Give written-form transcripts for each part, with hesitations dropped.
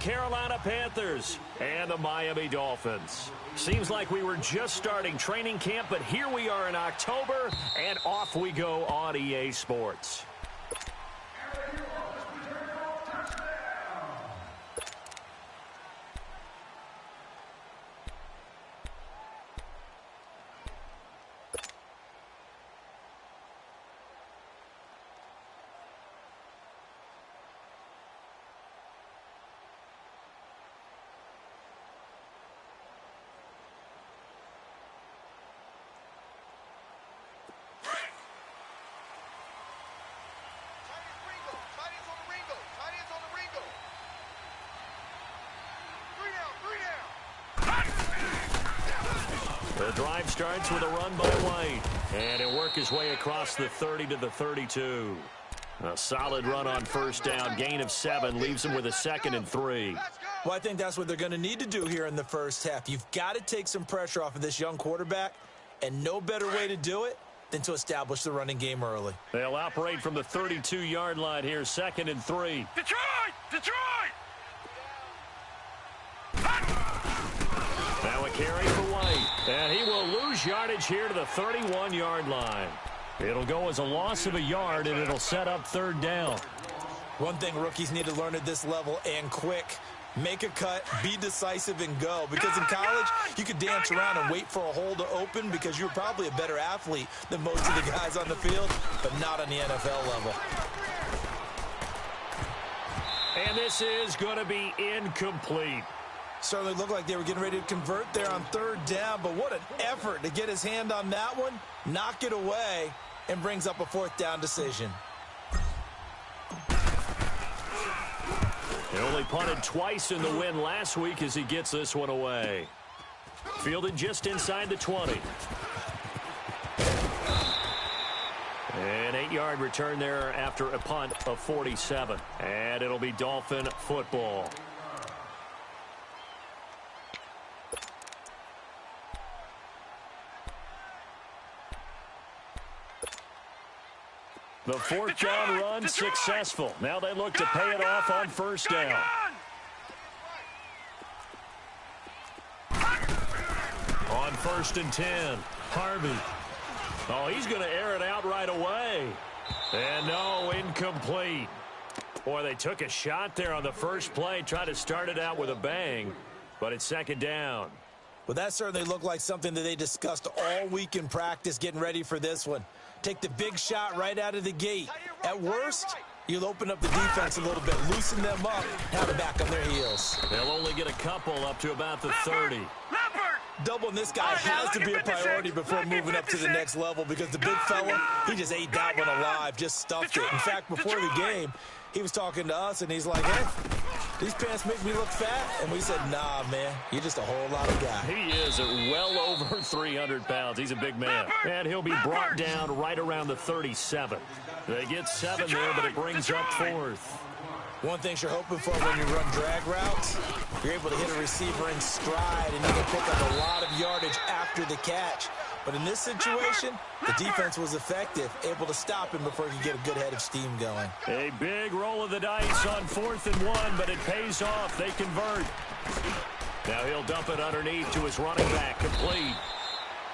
Carolina Panthers and the Miami Dolphins. Seems like we were just starting training camp, but here we are in October, and off we go on EA Sports. The drive starts with a run by White, and he'll work his way across the 30 to the 32. A solid run on first down, gain of 7, leaves him with a 2nd and 3. Well, I think that's what they're going to need to do here in the first half. You've got to take some pressure off of this young quarterback, and no better way to do it than to establish the running game early. They'll operate from the 32-yard line here, 2nd and 3. Detroit! Detroit! Now a carry for White, and he will lose yardage here to the 31-yard line. It'll go as a loss of a yard, and it'll set up 3rd down. One thing rookies need to learn at this level, and quick, make a cut, be decisive, and go. Because in college, you could dance around and wait for a hole to open because you're probably a better athlete than most of the guys on the field, but not on the NFL level. And this is going to be incomplete. Certainly looked like they were getting ready to convert there on 3rd down, but what an effort to get his hand on that one, knock it away, and brings up a 4th down decision. He only punted twice in the win last week as he gets this one away. Fielded just inside the 20. An 8-yard return there after a punt of 47. And it'll be Dolphin football. The 4th down run successful. Now they look to pay it off on first down. On 1st and 10, Harvey. Oh, he's going to air it out right away. And no, incomplete. Boy, they took a shot there on the first play, tried to start it out with a bang, but it's 2nd down. Well, that certainly looked like something that they discussed all week in practice getting ready for this one. Take the big shot right out of the gate. At worst, you'll open up the defense a little bit, loosen them up, have them back on their heels. They'll only get a couple up to about the 30. Doubling this guy has to be a priority before moving up to the next level because the big fella, he just ate that one alive, just stuffed it. In fact, before the game, he was talking to us, and he's like, hey, these pants make me look fat. And we said, nah, man, you're just a whole lot of guy. He is well over 300 pounds. He's a big man. And he'll be brought down right around the 37. They get 7 there, but it brings up 4th. One thing you're hoping for when you run drag routes, you're able to hit a receiver in stride, and you can pick up a lot of yardage after the catch. But in this situation, the defense was effective, able to stop him before he could get a good head of steam going. A big roll of the dice on 4th and 1, but it pays off. They convert. Now he'll dump it underneath to his running back, complete.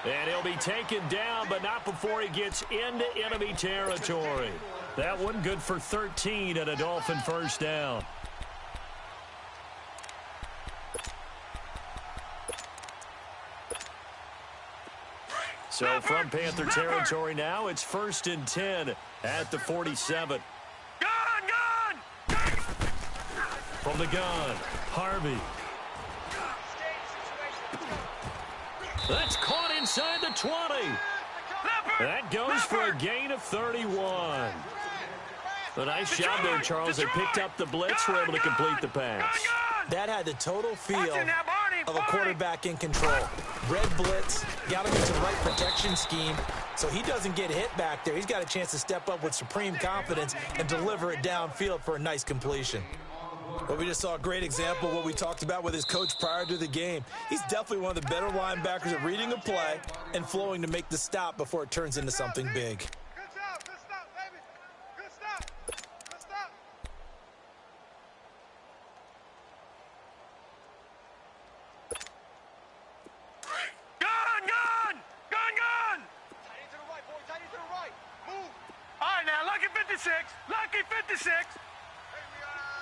And he'll be taken down, but not before he gets into enemy territory. That one good for 13 and a Dolphin first down. So from Panther territory now, it's 1st and 10 at the 47. Gun! From the gun, Harvey. That's caught inside the 20. That goes for a gain of 31. A nice job there, Charles. They picked up the blitz, were able to complete the pass. That had the total feel of a quarterback in control. Red blitz, got him into the right protection scheme, so he doesn't get hit back there. He's got a chance to step up with supreme confidence and deliver it downfield for a nice completion. Well, we just saw a great example of what we talked about with his coach prior to the game. He's definitely one of the better linebackers at reading a play and flowing to make the stop before it turns into something big. 56. Hey,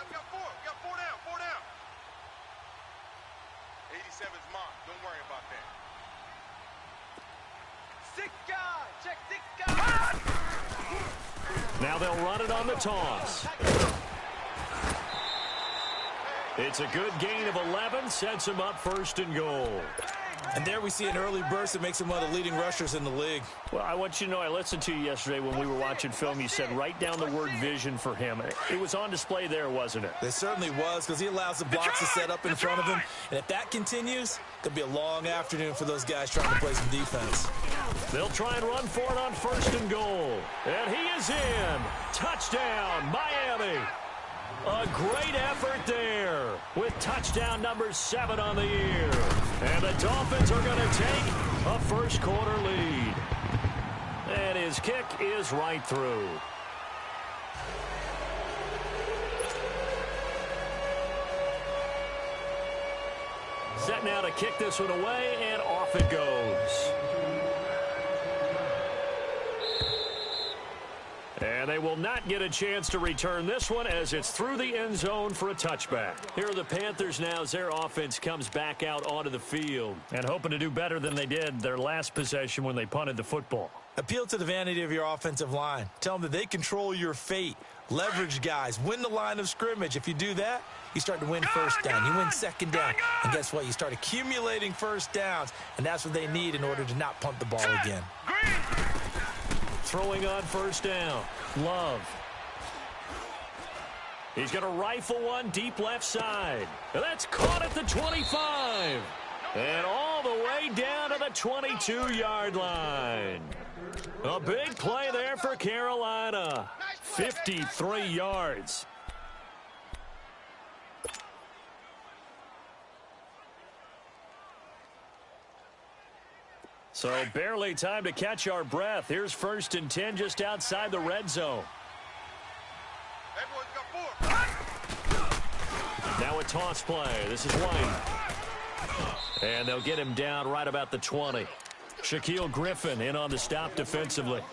we got four. We got four down. Four down. 87's mine. Don't worry about that. 6 guys. Check 6 guys. Now they'll run it on the toss. It's a good gain of 11. Sets him up 1st and goal. And there we see an early burst that makes him one of the leading rushers in the league. Well, I want you to know, I listened to you yesterday when we were watching film. You said write down the word vision for him. It was on display there, wasn't it? It certainly was, because he allows the blocks to set up in front of him. And if that continues, it'll be a long afternoon for those guys trying to play some defense. They'll try and run for it on 1st and goal. And he is in. Touchdown, Miami. A great effort there with touchdown number 7 on the year. And the Dolphins are going to take a first-quarter lead. And his kick is right through. Set now to kick this one away, and off it goes. And they will not get a chance to return this one as it's through the end zone for a touchback. Here are the Panthers now as their offense comes back out onto the field and hoping to do better than they did their last possession when they punted the football. Appeal to the vanity of your offensive line. Tell them that they control your fate. Leverage guys. Win the line of scrimmage. If you do that, you start to win first down. You win second down. And guess what? You start accumulating first downs. And that's what they need in order to not punt the ball again. Throwing on 1st down. Love. He's going to rifle one deep left side. And that's caught at the 25. And all the way down to the 22-yard line. A big play there for Carolina. 53 yards. So barely time to catch our breath. Here's 1st and 10 just outside the red zone. Now a toss play. This is White. And they'll get him down right about the 20. Shaquille Griffin in on the stop defensively.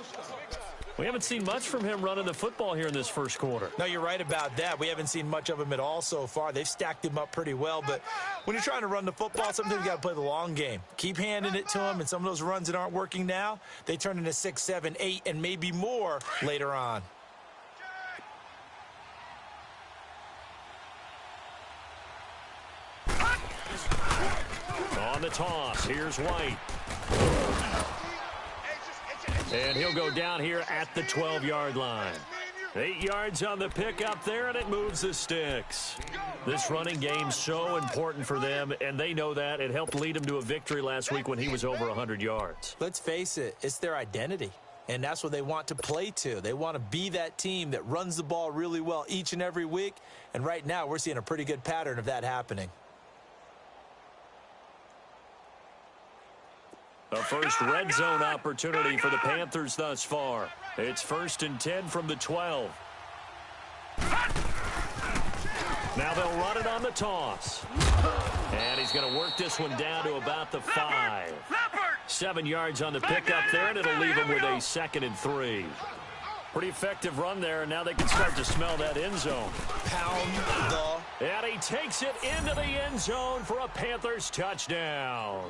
We haven't seen much from him running the football here in this first quarter. No, you're right about that. We haven't seen much of him at all so far. They've stacked him up pretty well, but when you're trying to run the football, sometimes you got to play the long game. Keep handing it to him, and some of those runs that aren't working now, they turn into 6, 7, 8, and maybe more later on. On the toss, here's White. And he'll go down here at the 12-yard line. 8 yards on the pickup there, and it moves the sticks. This running game's so important for them, and they know that. It helped lead them to a victory last week when he was over 100 yards. Let's face it, it's their identity, and that's what they want to play to. They want to be that team that runs the ball really well each and every week, and right now we're seeing a pretty good pattern of that happening. A first red zone opportunity for the Panthers thus far. It's 1st and 10 from the 12. Now they'll run it on the toss. And he's going to work this one down to about the 5. 7 yards on the pickup there, and it'll leave him with a 2nd and 3. Pretty effective run there, and now they can start to smell that end zone. Pound the... And he takes it into the end zone for a Panthers touchdown.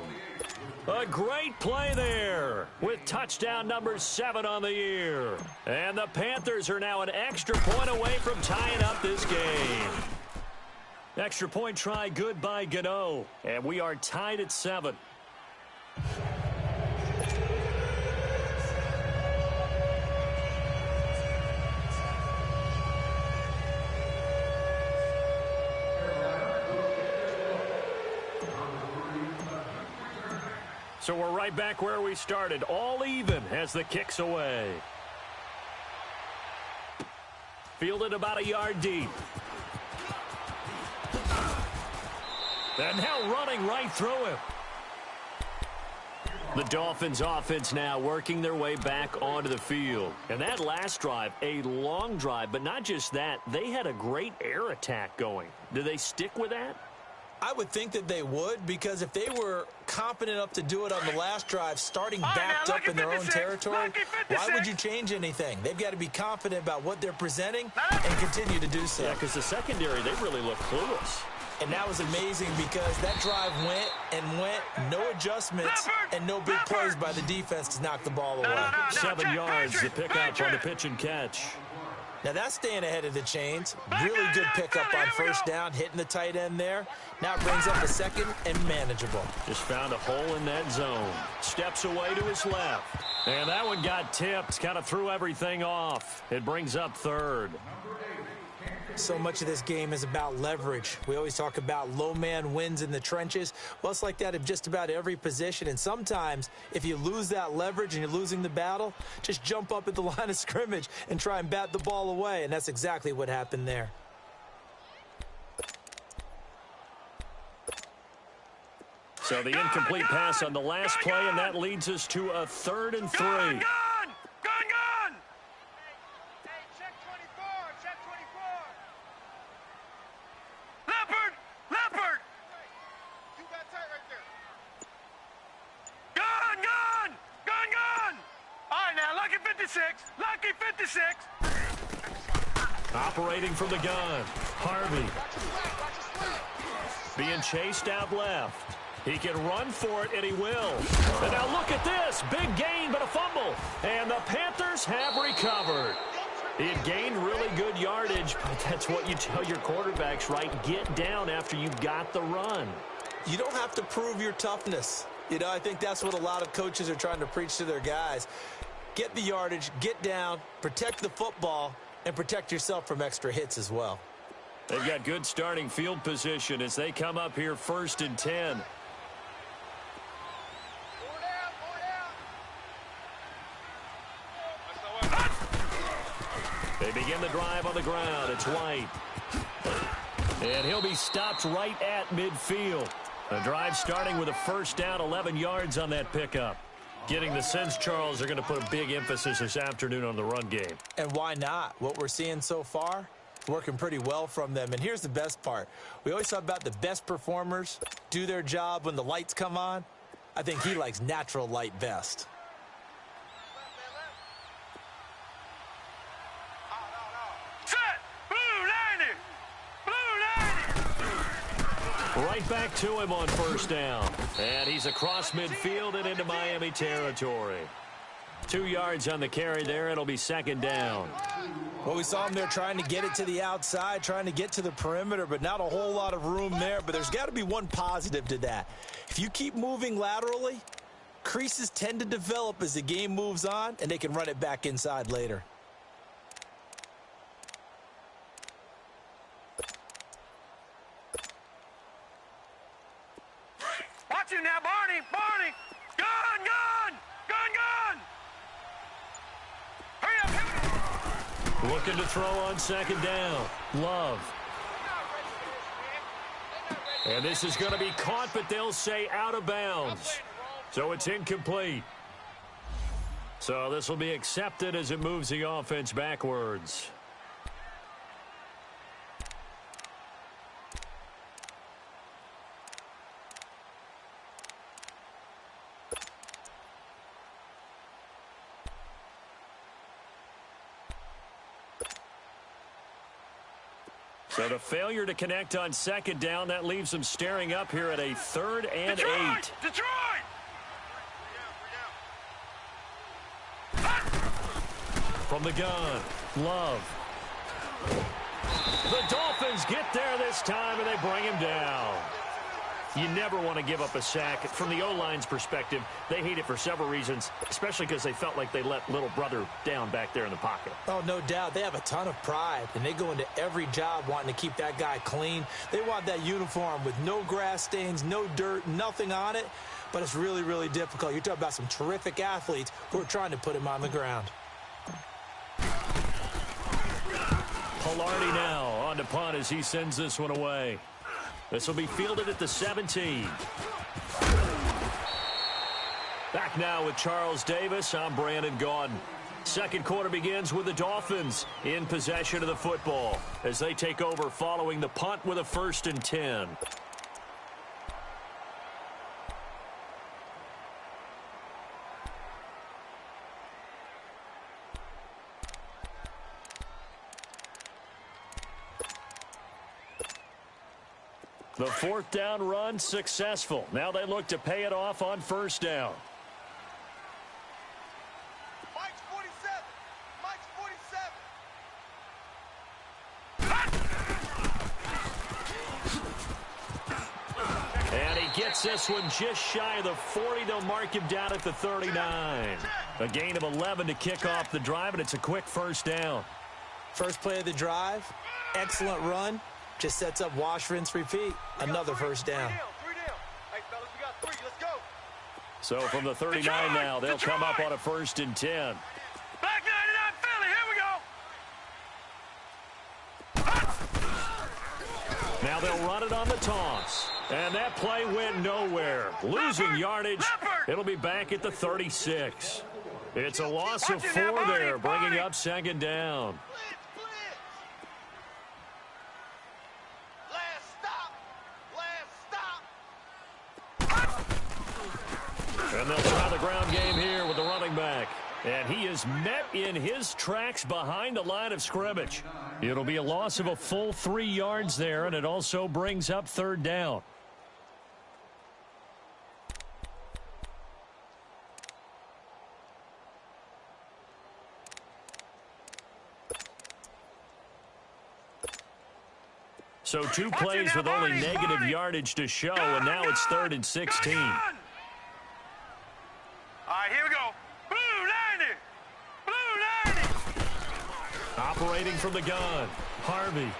A great play there with touchdown number 7 on the year. And the Panthers are now an extra point away from tying up this game. Extra point try good by Gano. And we are tied at 7. So we're right back where we started, all even as the kick's away. Fielded about a yard deep. And now running right through him. The Dolphins offense now working their way back onto the field. And that last drive, a long drive, but not just that. They had a great air attack going. Do they stick with that? I would think that they would, because if they were confident enough to do it on the last drive, starting backed up in their own territory, why would you change anything? They've got to be confident about what they're presenting and continue to do so. Yeah, because the secondary, they really look clueless. And that was amazing because that drive went and went, no adjustments and no big plays by the defense to knock the ball away. 7 yards to pick up on the pitch and catch. Now that's staying ahead of the chains. Really good pickup on first down, hitting the tight end there. Now it brings up a second and manageable. Just found a hole in that zone. Steps away to his left. And that one got tipped, kind of threw everything off. It brings up third. So much of this game is about leverage. We always talk about low man wins in the trenches. Well, it's like that in just about every position. And sometimes, if you lose that leverage and you're losing the battle, just jump up at the line of scrimmage and try and bat the ball away. And that's exactly what happened there. So the incomplete pass on the last play, and that leads us to a 3rd and 3. Gone! Hey, check 24, check 24. Leopard! You got tight right there. Gone! All right, now, lucky 56. Operating from the gun, Harvey. Being chased out left. He can run for it, and he will. And now look at this. Big gain, but a fumble. And the Panthers have recovered. It gained really good yardage, but that's what you tell your quarterbacks, right? Get down after you got the run. You don't have to prove your toughness. You know, I think that's what a lot of coaches are trying to preach to their guys. Get the yardage, get down, protect the football, and protect yourself from extra hits as well. They've got good starting field position as they come up here 1st and 10. They begin the drive on the ground. It's White. And he'll be stopped right at midfield. The drive starting with a first down, 11 yards on that pickup. Getting the sense, Charles, they're going to put a big emphasis this afternoon on the run game. And why not? What we're seeing so far, working pretty well from them. And here's the best part. We always talk about the best performers do their job when the lights come on. I think he likes natural light best. Right back to him on first down. And he's across midfield and into Miami territory. 2 yards on the carry there. It'll be 2nd down. Well, we saw him there trying to get it to the outside, trying to get to the perimeter, but not a whole lot of room there. But there's got to be one positive to that. If you keep moving laterally, creases tend to develop as the game moves on, and they can run it back inside later. Watch him now, Barney! Gone! Hurry up! Looking to throw on 2nd down. Love. And this is going to be caught, but they'll say out of bounds. So it's incomplete. So this will be accepted as it moves the offense backwards. So the failure to connect on 2nd down, that leaves them staring up here at a 3rd and 8. Detroit! From the gun, Love. The Dolphins get there this time, and they bring him down. You never want to give up a sack. From the O-line's perspective, they hate it for several reasons, especially because they felt like they let little brother down back there in the pocket. Oh, no doubt. They have a ton of pride, and they go into every job wanting to keep that guy clean. They want that uniform with no grass stains, no dirt, nothing on it, but it's really, really difficult. You're talking about some terrific athletes who are trying to put him on the ground. Pilardi now on to punt as he sends this one away. This will be fielded at the 17. Back now with Charles Davis. I'm Brandon Gaudin. Second quarter begins with the Dolphins in possession of the football as they take over following the punt with a 1st and 10. The fourth down run successful. Now they look to pay it off on first down. Mike's 47. Mike's 47. And he gets this one just shy of the 40. They'll mark him down at the 39. A gain of 11 to kick off the drive, and it's a quick first down. First play of the drive, excellent run. Just sets up wash, rinse, repeat. Another first down. Three down. Hey, fellas, we got 3. Let's go. So from the 39 now, they'll come up on a 1st and 10. Back 99 Philly. Here we go. Now they'll run it on the toss. And that play went nowhere. Losing yardage. It'll be back at the 36. It's a loss of 4 there, bringing up 2nd down. And they'll try the ground game here with the running back. And he is met in his tracks behind the line of scrimmage. It'll be a loss of a full 3 yards there, and it also brings up 3rd down. So 2 plays with only negative yardage to show, and now it's 3rd and 16. All right, here we go. Blue 90. Blue 90. Operating from the gun. Harvey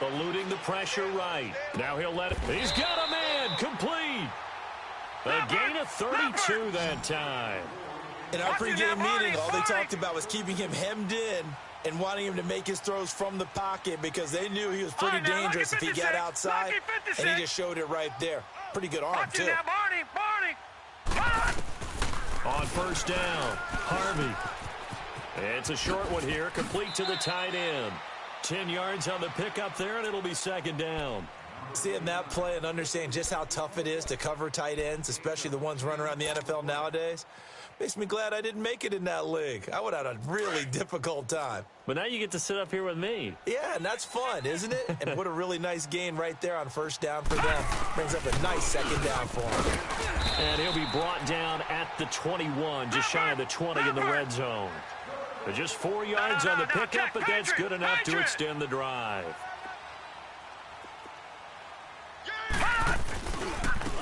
eluding the pressure right. Now he'll let it. He's got a man. Complete. A gain of 32 that time. In our pregame meeting, all they talked about was keeping him hemmed in and wanting him to make his throws from the pocket because they knew he was pretty dangerous if he got outside, and he just showed it right there. Pretty good arm, too. On first down, Harvey. It's a short one here, complete to the tight end. 10 yards on the pickup there, and it'll be 2nd down. Seeing that play and understanding just how tough it is to cover tight ends, especially the ones running around the NFL nowadays, makes me glad I didn't make it in that league. I would have had a really difficult time. But now you get to sit up here with me. Yeah, and that's fun, isn't it? And what a really nice gain right there on first down for them. Brings up a nice 2nd down for him. And he'll be brought down at the 21, just shy of the 20 in the red zone. But just 4 yards on the pickup, but that's good enough to extend the drive.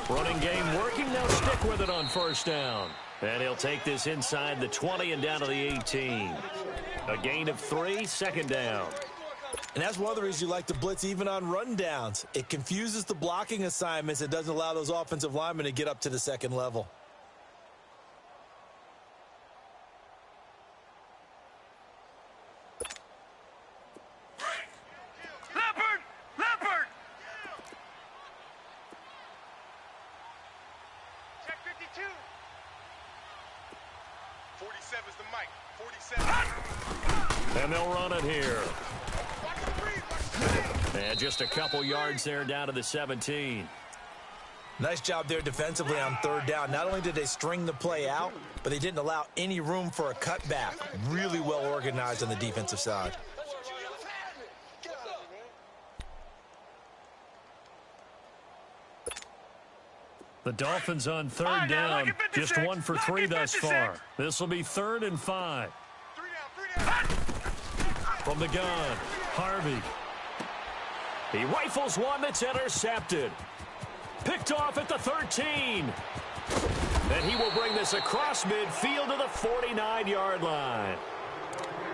Running game working. Now stick with it on first down. And he'll take this inside the 20 and down to the 18. A gain of 3, 2nd down. And that's one of the reasons you like to blitz even on rundowns. It confuses the blocking assignments. It doesn't allow those offensive linemen to get up to the 2nd level. Leopard! Check 52. 47's the mic. 47. And they'll run it here. And just a couple yards there down to the 17. Nice job there defensively on 3rd down. Not only did they string the play out, but they didn't allow any room for a cutback. Really well organized on the defensive side. The Dolphins on 3rd down. Just 1 for 3 thus far. This will be 3rd and 5. From the gun, Harvey. He rifles one that's intercepted. Picked off at the 13. And he will bring this across midfield to the 49-yard line.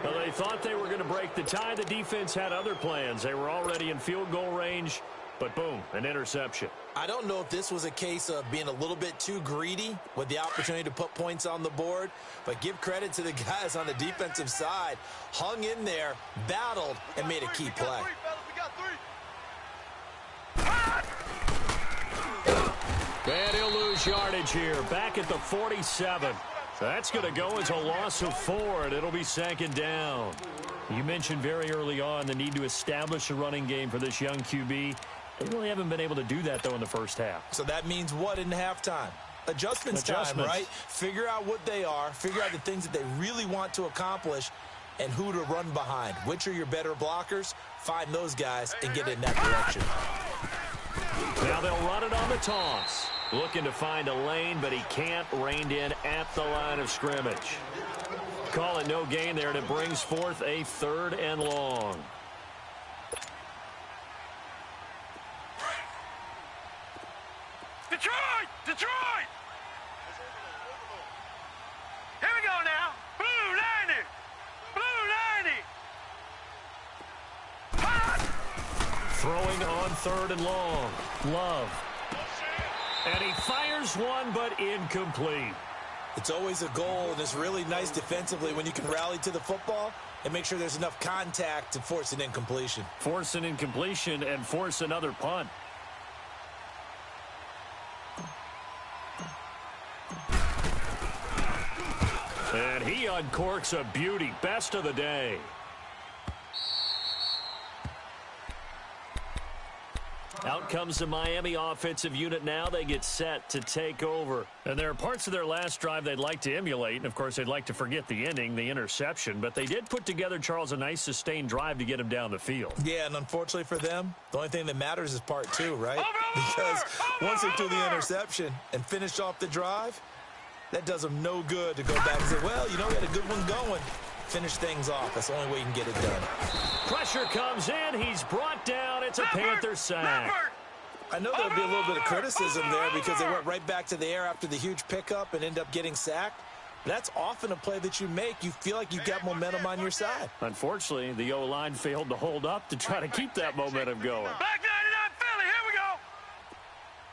Well, they thought they were going to break the tie. The defense had other plans. They were already in field goal range, but boom, an interception. I don't know if this was a case of being a little bit too greedy with the opportunity to put points on the board, but give credit to the guys on the defensive side. Hung in there, battled, and made a key play. And he'll lose yardage here, back at the 47. That's going to go as a loss of 4, and it'll be 2nd down. You mentioned very early on the need to establish a running game for this young QB. They really haven't been able to do that, though, in the first half. So that means what in halftime? Adjustments time, right? Figure out what they are, figure out the things that they really want to accomplish, and who to run behind. Which are your better blockers? Find those guys and get in that direction. Now Now they'll run it on the toss. Looking to find a lane, but he can't. Reined in at the line of scrimmage. Call it no gain there, and it brings forth a 3rd and long. Detroit! Detroit! Here we go now. Blue 90! Blue 90! Hot! Throwing on 3rd and long. Love. And he fires one, but incomplete. It's always a goal, and it's really nice defensively when you can rally to the football and make sure there's enough contact to force an incompletion. Force an incompletion and force another punt. And he uncorks a beauty. Best of the day. Out comes the Miami offensive unit now. They get set to take over. And there are parts of their last drive they'd like to emulate. And, of course, they'd like to forget the ending, the interception. But they did put together, Charles, a nice sustained drive to get him down the field. Yeah, and unfortunately for them, the only thing that matters is part 2, right? Because once they threw the interception and finished off the drive, that does them no good to go back and say, well, you know, we had a good one going. Finish things off. That's the only way you can get it done. Pressure comes in. He's brought down. It's a Panther sack. I know there'll be a little bit of criticism there because they went right back to the air after the huge pickup and end up getting sacked. That's often a play that you make. You feel like you've got momentum on your side. Unfortunately, the O-line failed to hold up to try to keep that momentum going. Back 99 Philly. Here we go.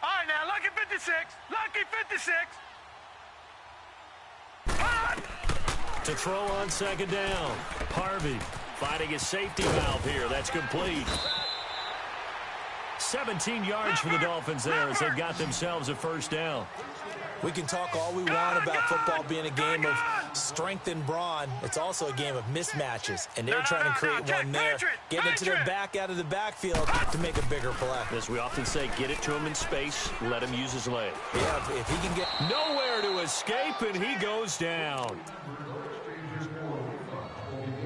All right, now, lucky 56. Lucky 56. Hot! To throw on 2nd down. Harvey finding his safety valve here. That's complete. 17 yards for the Dolphins there as they've got themselves a 1st down. We can talk all we want about football being a game of strength and brawn. It's also a game of mismatches, and they're trying to create one there. Getting it to their back out of the backfield to make a bigger play. As we often say, get it to him in space, let him use his leg. Yeah, if he can get nowhere to escape, and he goes down.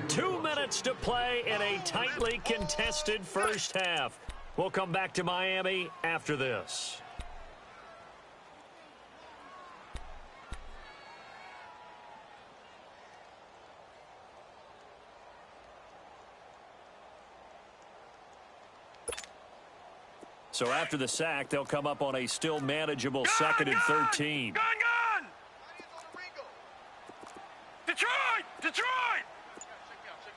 2 minutes to play in a tightly contested 1st half. We'll come back to Miami after this. So after the sack, they'll come up on a still manageable 2nd and 13. Gun! Detroit! Detroit! Check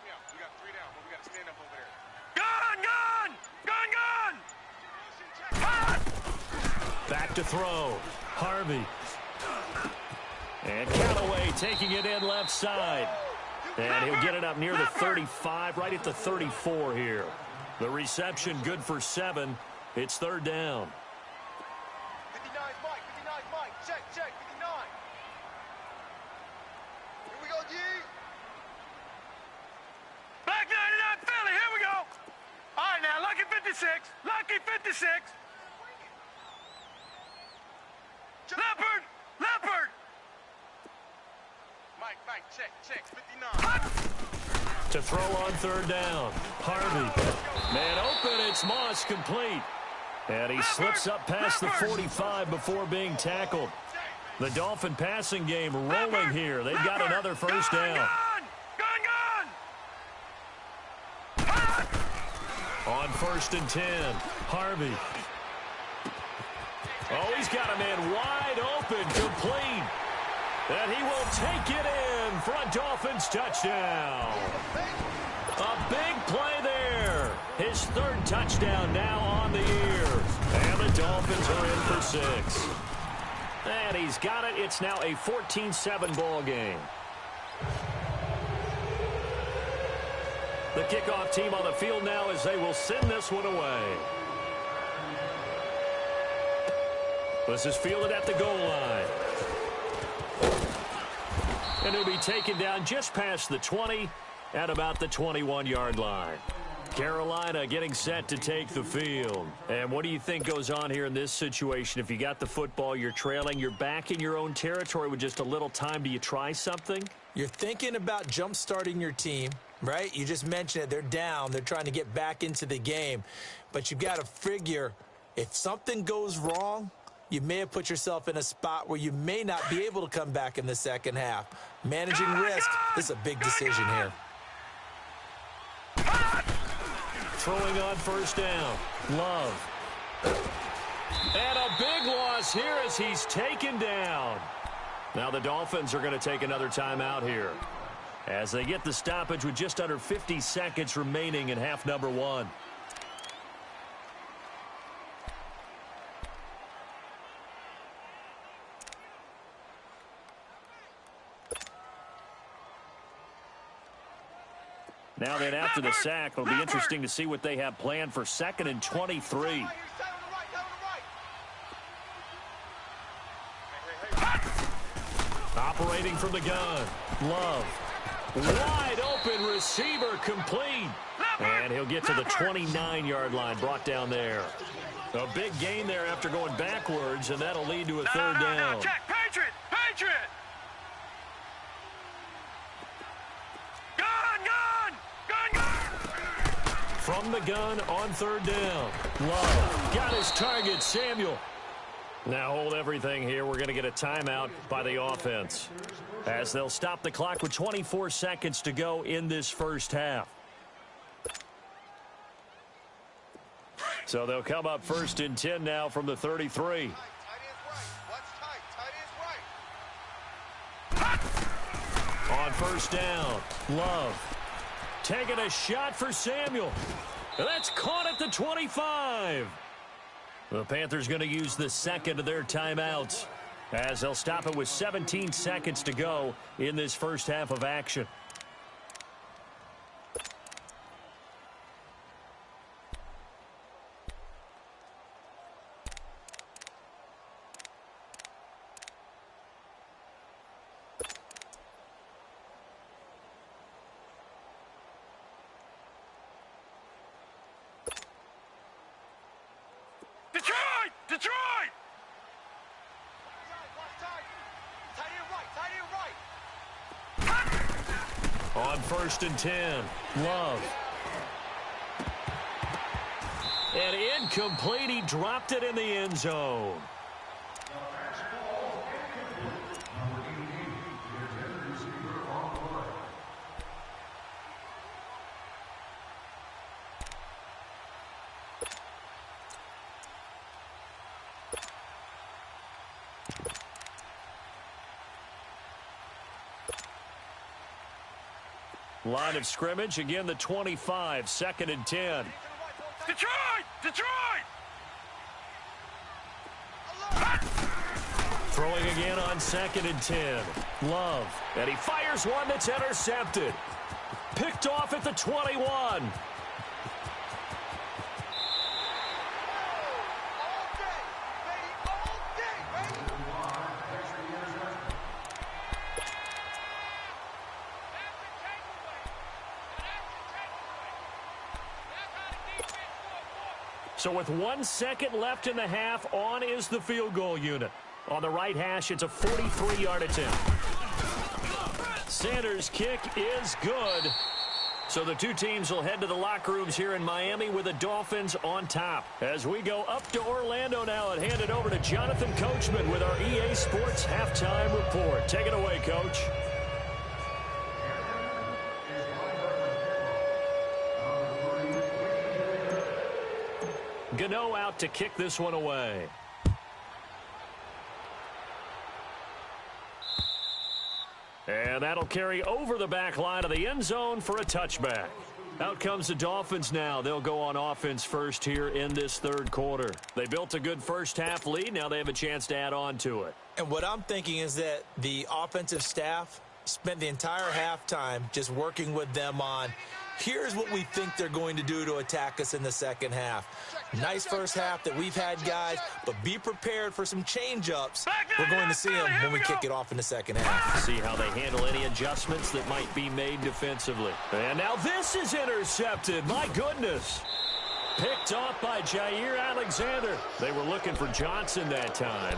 me out. We got 3 down, but we got to stand up over there. Gun! Hot! Back to throw. Harvey. And Callaway taking it in left side. And he'll get it up near the 35, right at the 34 here. The reception good for 7. It's 3rd down. 59's Mike. Check. 59. Here we go, G. Back 99 Philly. Here we go. All right, now, lucky 56. Lucky 56. Leopard. Mike, check. 59. To throw on 3rd down. Harvey. Man open. It's Moss complete. And he slips up past the 45 before being tackled. The Dolphin passing game rolling here. They've got another 1st down. Gun! On 1st and 10. Harvey. Oh, he's got a man wide open, complete. And he will take it in for a Dolphins touchdown. A big play there. His 3rd touchdown now on the year. And the Dolphins are in for 6. And he's got it. It's now a 14-7 ball game. The kickoff team on the field now as they will send this one away. This is fielded at the goal line. And he'll be taken down just past the 20 at about the 21-yard line. Carolina getting set to take the field. And what do you think goes on here in this situation? If you got the football, you're trailing, you're back in your own territory with just a little time. Do you try something? You're thinking about jump-starting your team, right? You just mentioned it. They're down. They're trying to get back into the game. But you've got to figure If something goes wrong, you may have put yourself in a spot where you may not be able to come back in the second half. Managing risk is a big decision here. Throwing on first down. Love. And a big loss here as he's taken down. Now the Dolphins are going to take another timeout here as they get the stoppage with just under 50 seconds remaining in half number 1. Now then, after the sack, it'll be interesting to see what they have planned for 2nd and 23. Operating from the gun. Love. Wide open receiver complete. And he'll get to the 29-yard line, brought down there. A big gain there after going backwards, and that'll lead to a third down. Check. Patriot! Patriot! From the gun on third down. Love got his target, Samuel. Now hold everything here. We're going to get a timeout by the offense as they'll stop the clock with 24 seconds to go in this first half. So they'll come up 1st and 10 now from the 33. On first down, Love. Taking a shot for Samuel. And that's caught at the 25. The Panthers going to use the second of their timeouts as they'll stop it with 17 seconds to go in this first half of action. Detroit! On 1st and 10, Love. And incomplete. He dropped it in the end zone. Line of scrimmage, again the 25, 2nd and 10. Detroit! Throwing again on 2nd and 10. Love, and he fires one that's intercepted. Picked off at the 21. So with 1 second left in the half, on is the field goal unit. On the right hash, it's a 43-yard attempt. Sanders' kick is good. So the two teams will head to the locker rooms here in Miami with the Dolphins on top. As we go up to Orlando now and hand it over to Jonathan Coachman with our EA Sports Halftime Report. Take it away, Coach. Gano out to kick this one away. And that'll carry over the back line of the end zone for a touchback. Out comes the Dolphins now. They'll go on offense first here in this third quarter. They built a good first half lead. Now they have a chance to add on to it. And what I'm thinking is that the offensive staff spent the entire halftime just working with them on, here's what we think they're going to do to attack us in the second half. Nice first half that we've had, guys, but be prepared for some change-ups. We're going to see them when we kick it off in the second half. See how they handle any adjustments that might be made defensively. And now this is intercepted. My goodness. Picked off by Jair Alexander. They were looking for Johnson that time.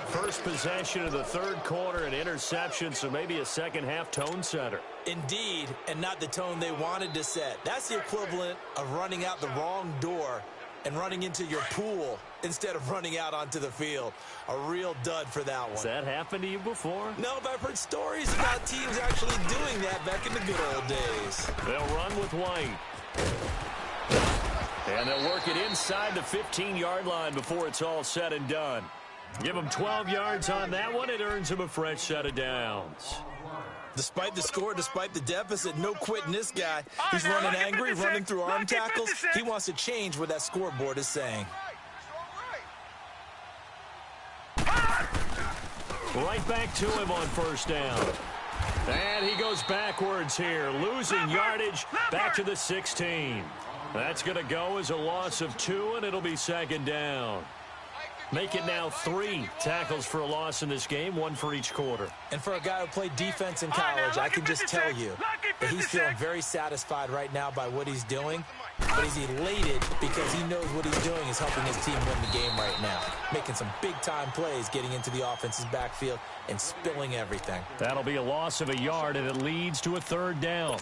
First possession of the third quarter, an interception, so maybe a second half tone setter. Indeed, and not the tone they wanted to set. That's the equivalent of running out the wrong door and running into your pool instead of running out onto the field. A real dud for that one. Has that happened to you before? No, but I've heard stories about teams actually doing that back in the good old days. They'll run with White. And they'll work it inside the 15-yard line before it's all said and done. Give them 12 yards on that one. It earns them a fresh set of downs. Despite the score, despite the deficit, no quitting this guy. He's running angry, running through arm tackles. He wants to change what that scoreboard is saying. Right back to him on first down. And he goes backwards here, losing yardage back to the 16. That's going to go as a loss of 2, and it'll be second down. Make it now 3 tackles for a loss in this game, 1 for each quarter. And for a guy who played defense in college, I can just tell you that he's feeling very satisfied right now by what he's doing. But he's elated because he knows what he's doing is helping his team win the game right now. Making some big-time plays, getting into the offense's backfield and spilling everything. That'll be a loss of a yard, and it leads to a third down.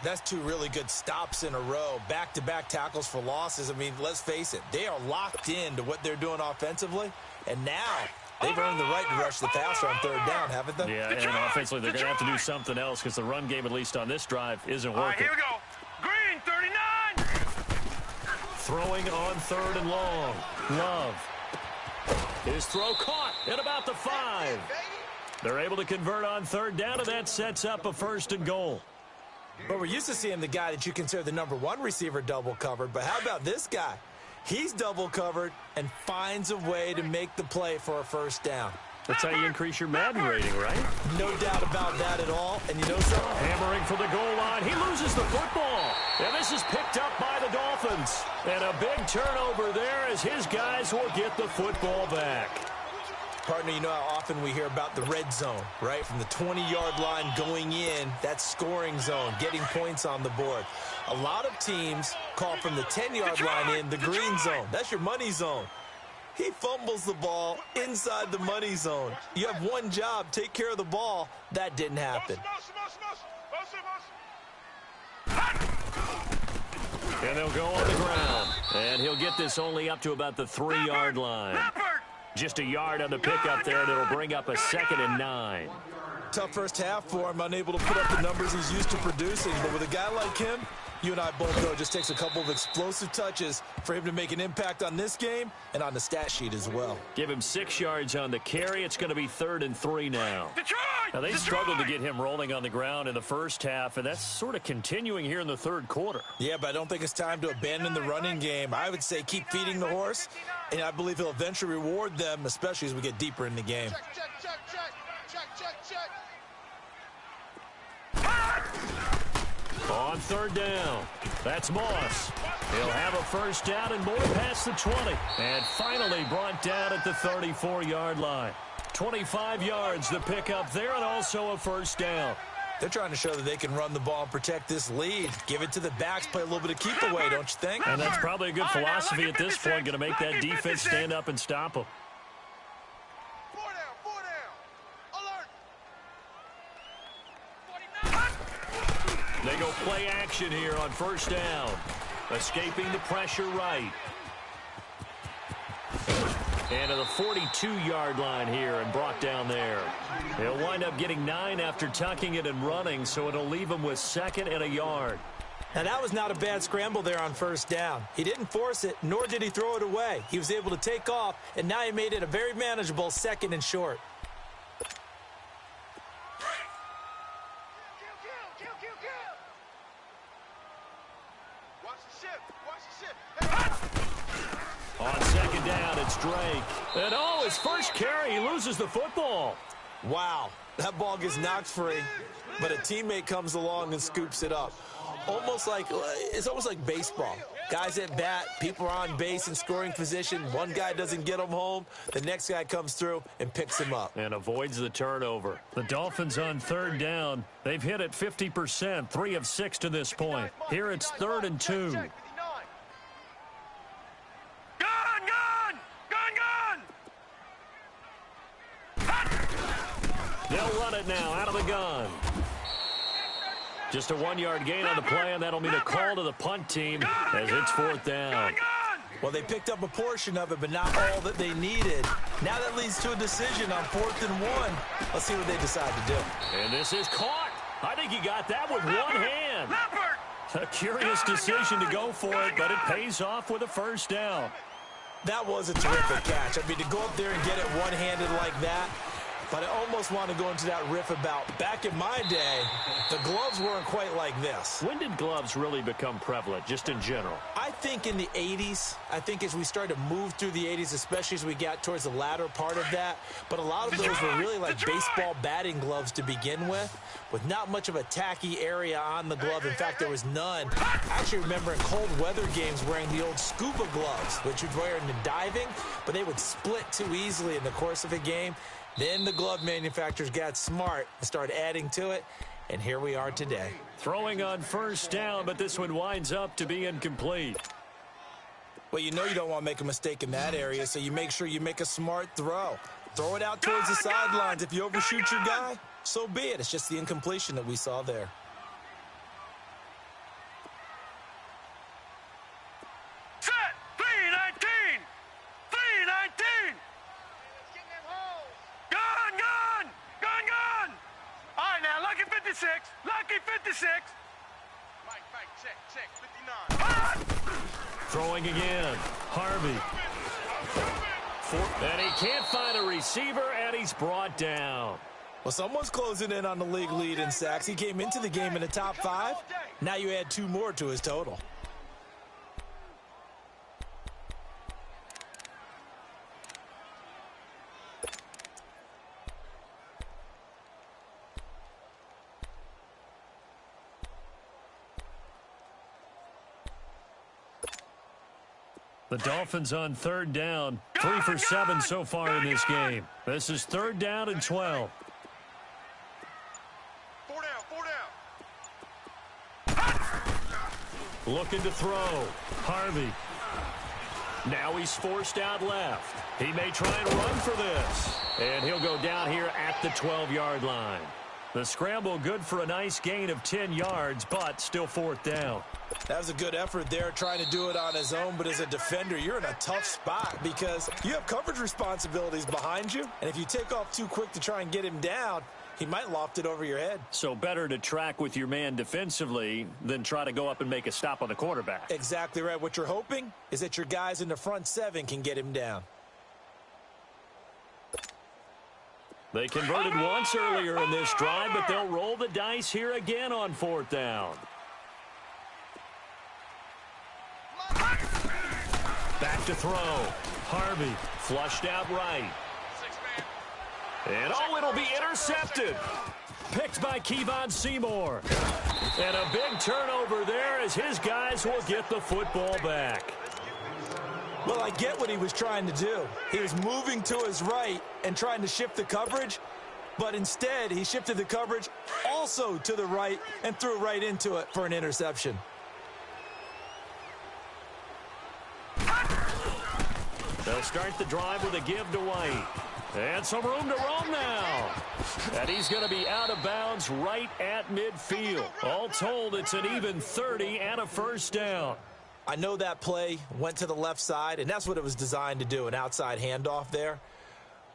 That's 2 really good stops in a row. Back-to-back tackles for losses. I mean, let's face it, they are locked into what they're doing offensively. And now they've earned the right to rush the passer on third down, haven't they? Yeah, and offensively they're going to have to do something else because the run game, at least on this drive, isn't working. All right, here we go. Green, 39. Throwing on third and long. Love. His throw caught at about the 5. They're able to convert on third down, and that sets up a first and goal. But we're used to seeing the guy that you consider the #1 receiver double covered. But how about this guy? He's double covered and finds a way to make the play for a first down. That's how you increase your Madden rating, right? No doubt about that at all. And you know something? Hammering for the goal line. He loses the football. And this is picked up by the Dolphins. And a big turnover there as his guys will get the football back. Partner, you know how often we hear about the red zone, right? From the 20-yard line going in, that scoring zone, getting points on the board. A lot of teams call from the 10-yard line in the green zone. That's your money zone. He fumbles the ball inside the money zone. You have one job, take care of the ball. That didn't happen. And they'll go on the ground. And he'll get this only up to about the 3-yard line. Just a yard on the pickup there, and it'll bring up a 2nd and 9. Tough first half for him, unable to put up the numbers he's used to producing. But with a guy like him, you and I both know it just takes a couple of explosive touches for him to make an impact on this game and on the stat sheet as well. Give him 6 yards on the carry. It's going to be 3rd and 3 now. Now, they struggled to get him rolling on the ground in the first half, and that's sort of continuing here in the third quarter. Yeah, but I don't think it's time to abandon the running game. I would say keep feeding the horse, and I believe he'll eventually reward them, especially as we get deeper in the game. On third down, that's Moss. He'll have a first down and more past the 20. And finally brought down at the 34-yard line. 25 yards the pickup there, and also a first down. They're trying to show that they can run the ball and protect this lead. Give it to the backs, play a little bit of keep away, don't you think? And that's probably a good philosophy at this point, going to make that defense stand up and stop them. 4 down. Alert. They go play action here on first down. Escaping the pressure right. And to the 42-yard line here and brought down there. He'll wind up getting 9 after tucking it and running, so it'll leave him with 2nd and a yard. Now, that was not a bad scramble there on first down. He didn't force it, nor did he throw it away. He was able to take off, and now he made it a very manageable 2nd and short. On 2nd down, it's Drake. And oh, his first carry, he loses the football. Wow, that ball gets knocked free, but a teammate comes along and scoops it up. It's almost like baseball. Guys at bat, people are on base in scoring position. One guy doesn't get him home. The next guy comes through and picks him up. And avoids the turnover. The Dolphins on third down. They've hit it 50%, 3 of 6 to this point. Here it's 3rd and 2. They'll run it now out of the gun. Just a 1-yard gain on the play, and that'll mean a call to the punt team as it's 4th down. Well, they picked up a portion of it, but not all that they needed. Now that leads to a decision on 4th and 1. Let's see what they decide to do. And this is caught. I think he got that with one hand. A curious decision to go for it, but it pays off with a first down. That was a terrific catch. I mean, to go up there and get it one-handed like that, but I almost want to go into that riff about back in my day, the gloves weren't quite like this. When did gloves really become prevalent, just in general? I think in the 80s. I think as we started to move through the 80s, especially as we got towards the latter part of that. But a lot of those were really like baseball batting gloves to begin with not much of a tacky area on the glove. In fact, there was none. I actually remember in cold weather games wearing the old scuba gloves, which you'd wear in the diving, but they would split too easily in the course of a game. Then the glove manufacturers got smart and started adding to it, and here we are today. Throwing on first down, but this one winds up to be incomplete. Well, you know you don't want to make a mistake in that area, so you make sure you make a smart throw. Throw it out towards the sidelines. If you overshoot your guy, so be it. It's just the incompletion that we saw there. Set! 319! 319! Gun, gun! Gun, gun! All right, now, lucky 56. Lucky 56. Mike, check, 59. Throwing again. Harvey. And he can't find a receiver, and he's brought down. Well, someone's closing in on the league lead in sacks. He came into the game in the top 5. Now you add 2 more to his total. The Dolphins on 3rd down. 3 for 7 so far in this game. This is 3rd down and 12. 4 down. Looking to throw. Harvey. Now he's forced out left. He may try and run for this. And he'll go down here at the 12-yard line. The scramble good for a nice gain of 10 yards, but still 4th down. That was a good effort there, trying to do it on his own. But as a defender, you're in a tough spot because you have coverage responsibilities behind you. And if you take off too quick to try and get him down, he might loft it over your head. So better to track with your man defensively than try to go up and make a stop on the quarterback. Exactly right. What you're hoping is that your guys in the front 7 can get him down. They converted once earlier in this drive, but they'll roll the dice here again on 4th down. Back to throw. Harvey flushed out right. And it'll be intercepted. Picked by Kevon Seymour. And a big turnover there as his guys will get the football back. Well, I get what he was trying to do. He was moving to his right and trying to shift the coverage, but instead he shifted the coverage also to the right and threw right into it for an interception. They'll start the drive with a give to White. And some room to roam now. And he's going to be out of bounds right at midfield. All told, it's an even 30 and a first down. I know that play went to the left side, and that's what it was designed to do, an outside handoff there.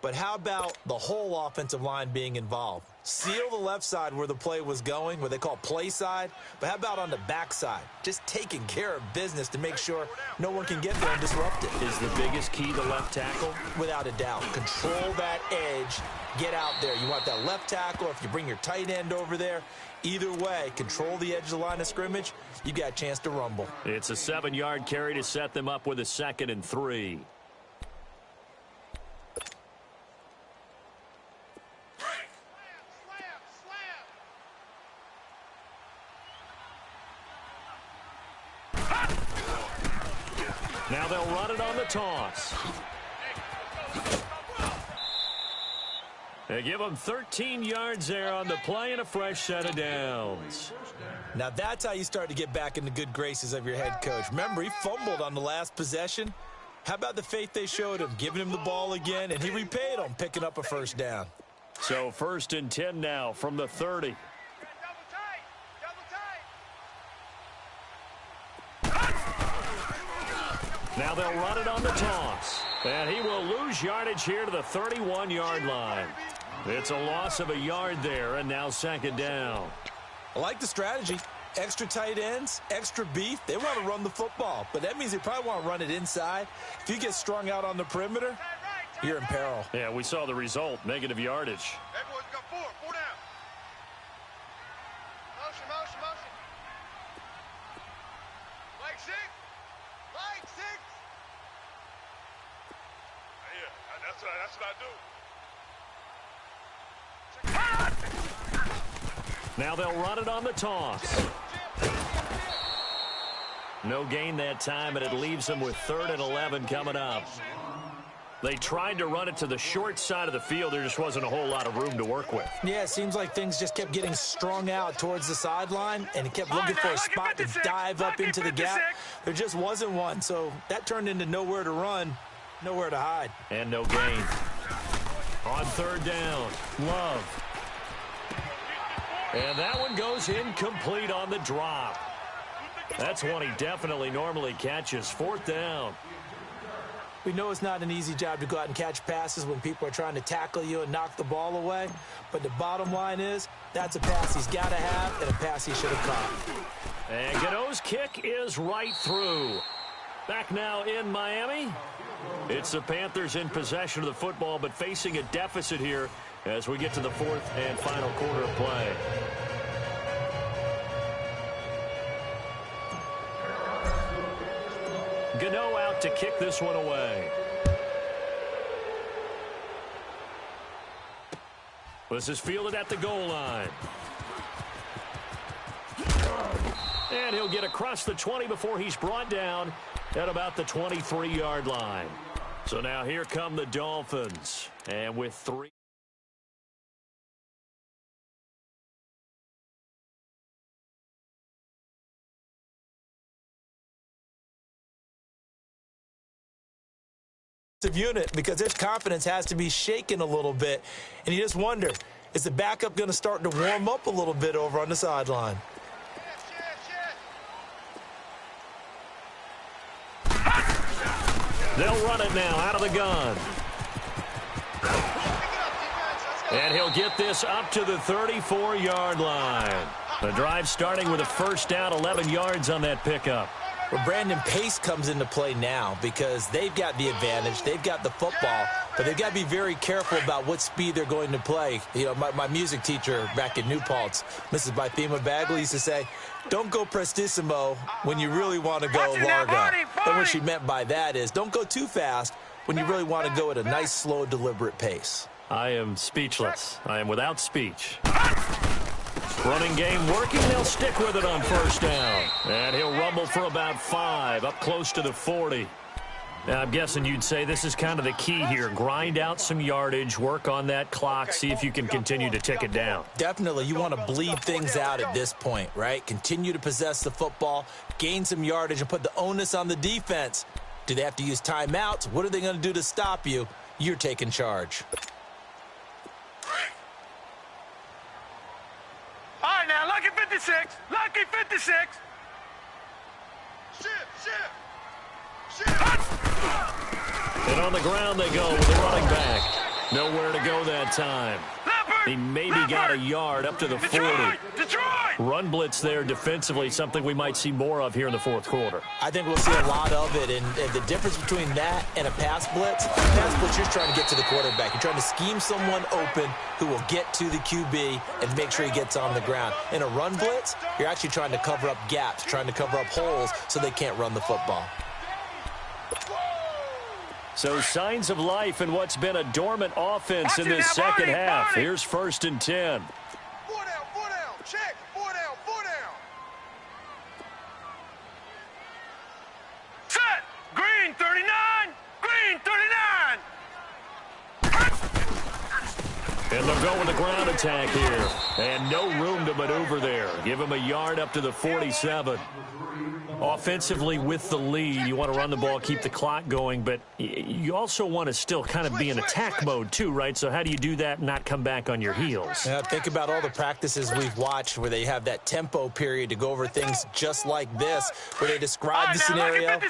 But how about the whole offensive line being involved? Seal the left side where the play was going, what they call play side. But how about on the back side? Just taking care of business to make sure no one can get there and disrupt it. Is the biggest key the left tackle? Without a doubt. Control that edge. Get out there. You want that left tackle, or if you bring your tight end over there, either way, control the edge of the line of scrimmage, you got a chance to rumble. It's a 7-yard carry to set them up with a 2nd and 3. Now they'll run it on the toss. They give them 13 yards there on the play and a fresh set of downs. Now that's how you start to get back in the good graces of your head coach. Remember, he fumbled on the last possession. How about the faith they showed him, giving him the ball again, and he repaid them, picking up a first down. So 1st and 10 now from the 30. Now they'll run it on the toss. And he will lose yardage here to the 31-yard line. It's a loss of a yard there, and now second down. I like the strategy. Extra tight ends, extra beef. They want to run the football, but that means they probably want to run it inside. If you get strung out on the perimeter, you're in peril. Yeah, we saw the result, negative yardage. Hey, boys, got four down. Motion, motion, motion. Leg six. Yeah, that's what I do. Now they'll run it on the toss. No gain that time, and it leaves them with 3rd and 11 coming up. They tried to run it to the short side of the field. There just wasn't a whole lot of room to work with. Yeah, it seems like things just kept getting strung out towards the sideline, and he kept looking for a spot to dive up into the gap. There just wasn't one, so that turned into nowhere to run, nowhere to hide. And no gain. On 3rd down, Love. And that one goes incomplete on the drop. That's one he definitely normally catches. 4th down. We know it's not an easy job to go out and catch passes when people are trying to tackle you and knock the ball away. But the bottom line is, that's a pass he's got to have and a pass he should have caught. And Gano's kick is right through. Back now in Miami. It's the Panthers in possession of the football, but facing a deficit here as we get to the 4th and final quarter of play. Gano out to kick this one away. This is fielded at the goal line. And he'll get across the 20 before he's brought down at about the 23-yard line. So now here come the Dolphins. And with 3. Unit, because his confidence has to be shaken a little bit, and you just wonder, is the backup going to start to warm up a little bit over on the sideline? They'll run it now out of the gun. And he'll get this up to the 34-yard line. The drive starting with a first down, 11 yards on that pickup. Well, Brandon, pace comes into play now because they've got the advantage. They've got the football, but they've got to be very careful about what speed they're going to play. You know, my music teacher back in New Paltz, Mrs. Bythema Bagley, used to say, don't go prestissimo when you really want to go largo. And what she meant by that is don't go too fast when you really want to go at a nice, slow, deliberate pace. I am speechless. I am without speech. Running game working. They'll stick with it on first down. And he'll rumble for about 5, up close to the 40. Now, I'm guessing you'd say this is kind of the key here. Grind out some yardage, work on that clock, see if you can continue to tick it down. Definitely. You want to bleed things out at this point, right? Continue to possess the football, gain some yardage, and put the onus on the defense. Do they have to use timeouts? What are they going to do to stop you? You're taking charge. All right, now, lucky 56. Lucky 56. And on the ground they go with the running back. Nowhere to go that time. He maybe got a yard up to the 40. Detroit! Run blitz there defensively, something we might see more of here in the 4th quarter. I think we'll see a lot of it, and the difference between that and a pass blitz, you're trying to get to the quarterback. You're trying to scheme someone open who will get to the QB and make sure he gets on the ground. In a run blitz, you're actually trying to cover up gaps, trying to cover up holes so they can't run the football. So signs of life in what's been a dormant offense in this second half. Here's 1st and 10. 4 down, check. 4 down. Set! Green 39! Green 39! And they'll go with the ground attack here. And no room to maneuver there. Give him a yard up to the 47. Offensively with the lead, you want to run the ball, keep the clock going, but you also want to still kind of be in attack mode too, right? So how do you do that and not come back on your heels? Yeah, think about all the practices we've watched where they have that tempo period to go over things just like this, where they describe the scenario,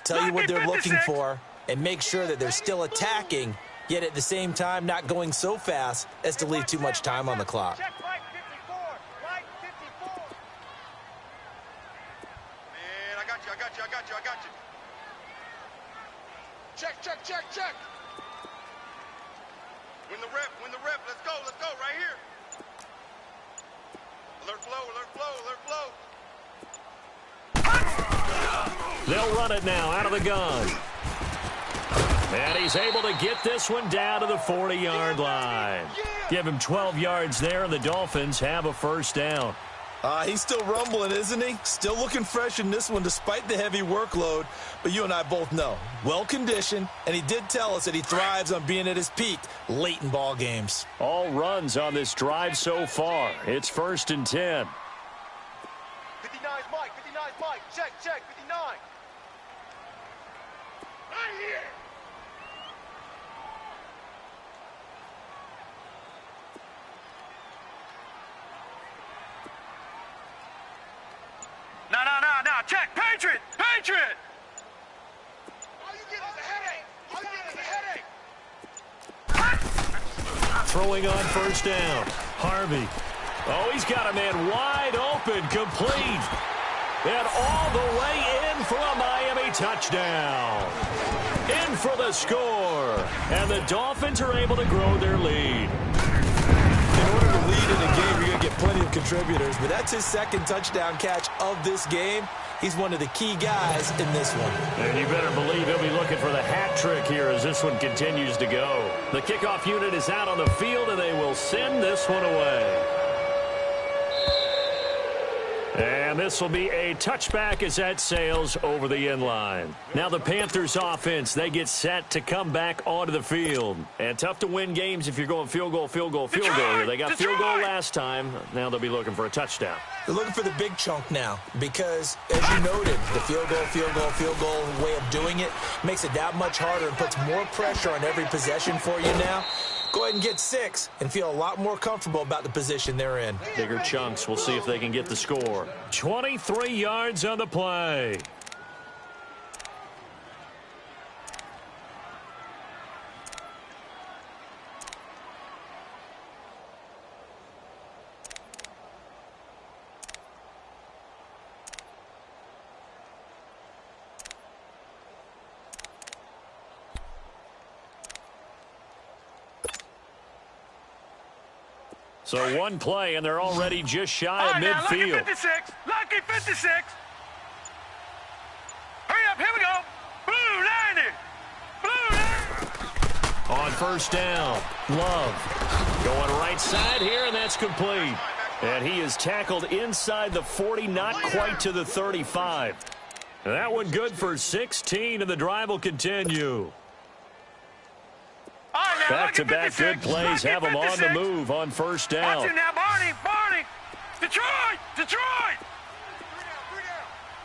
tell you what they're looking for, and make sure that they're still attacking, yet at the same time not going so fast as to leave too much time on the clock. I got you. Check. Win the rep. Let's go, right here. Alert flow. They'll run it now out of the gun. And he's able to get this one down to the 40-yard line. Give him 12 yards there, and the Dolphins have a first down. He's still rumbling, isn't he? Still looking fresh in this one despite the heavy workload. But you and I both know, well-conditioned, and he did tell us that he thrives on being at his peak late in ball games. All runs on this drive so far. It's 1st and 10. 59's Mike. Check, 59. Right here. No. Check. Patriot. All you get is a headache. Throwing on first down. Harvey. Oh, he's got a man wide open, complete. And all the way in for a Miami touchdown. In for the score. And the Dolphins are able to grow their lead. In order to lead in a game, you're going to get plenty of contributors, but that's his second touchdown catch of this game. He's one of the key guys in this one. And you better believe he'll be looking for the hat trick here as this one continues to go. The kickoff unit is out on the field, and they will send this one away. And this will be a touchback as that sails over the end line. Now the Panthers offense, they get set to come back onto the field. And tough to win games if you're going field goal here. They got field goal last time. Now they'll be looking for a touchdown. They're looking for the big chunk now because, as you noted, the field goal way of doing it makes it that much harder and puts more pressure on every possession for you now. Go ahead and get 6 and feel a lot more comfortable about the position they're in. Bigger chunks. We'll see if they can get the score. 23 yards on the play. So one play, and they're already just shy of midfield. Lucky 56. Hurry up, here we go. Blue 90. On first down, Love going right side here, and that's complete. And he is tackled inside the 40, not quite to the 35. And that one good for 16, and the drive will continue. Back-to-back good plays have them on the move on first down. Watch it now, Barney. Detroit. 3 down.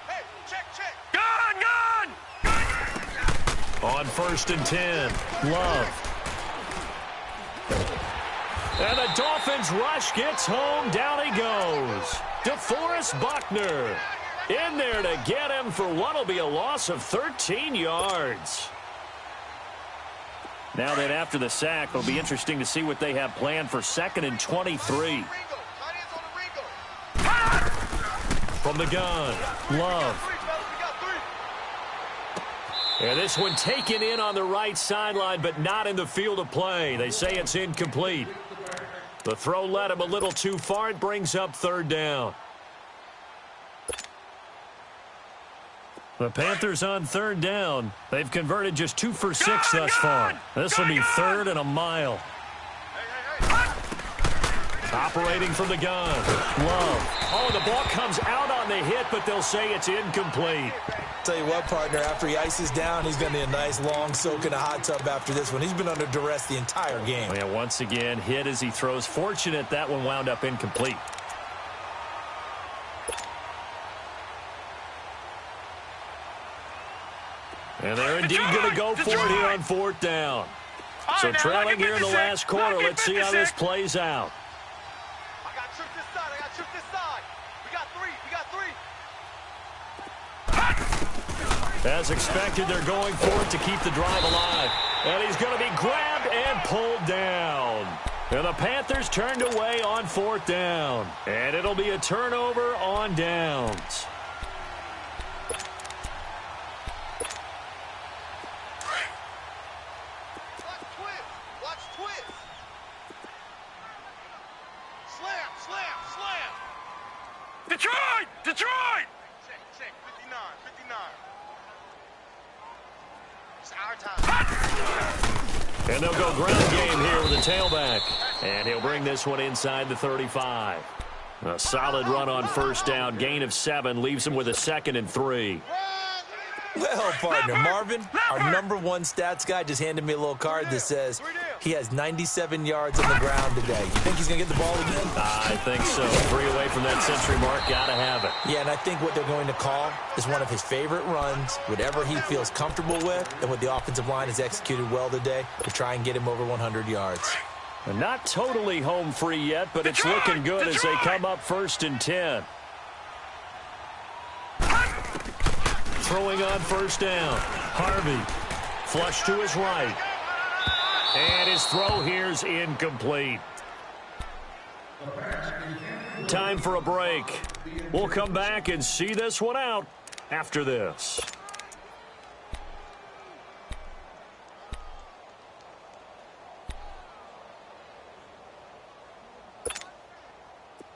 Hey, check. Gun. On 1st and 10, Love. And the Dolphins rush gets home. Down he goes. DeForest Buckner in there to get him for what will be a loss of 13 yards. Now that after the sack, it'll be interesting to see what they have planned for 2nd and 23. From the gun, Love. And this one taken in on the right sideline, but not in the field of play. They say it's incomplete. The throw led him a little too far. It brings up 3rd down. The Panthers on 3rd down. They've converted just 2 for 6 thus far. This will be 3rd and a mile. Operating from the gun. Love. Oh, the ball comes out on the hit, but they'll say it's incomplete. Tell you what, partner, after he ices down, he's going to need a nice long soak in a hot tub after this one. He's been under duress the entire game. Yeah, once again, hit as he throws. Fortunate that one wound up incomplete. And they're indeed going to go for it here on 4th down. So trailing here in the last quarter. Let's see how this plays out. I got tripped this side. I got tripped this side. We got three. We got three. As expected, they're going for it to keep the drive alive. And he's going to be grabbed and pulled down. And the Panthers turned away on 4th down. And it'll be a turnover on downs. Watch twist. Slam, slam, slam. Detroit! Detroit! Check. 59, 59. It's our time. And they'll go ground game here with the tailback. And he'll bring this one inside the 35. A solid run on 1st down. Gain of 7 leaves him with a 2nd and 3. Well, partner, Marvin, our #1 stats guy just handed me a little card that says he has 97 yards on the ground today. You think he's going to get the ball again? I think so. 3 away from that century mark. Got to have it. Yeah, and I think what they're going to call is one of his favorite runs, whatever he feels comfortable with, and what the offensive line has executed well today to try and get him over 100 yards. And not totally home free yet, but it's looking good as they come up 1st and 10. Throwing on 1st down. Harvey. Flush to his right. And his throw here's incomplete. Time for a break. We'll come back and see this one out after this.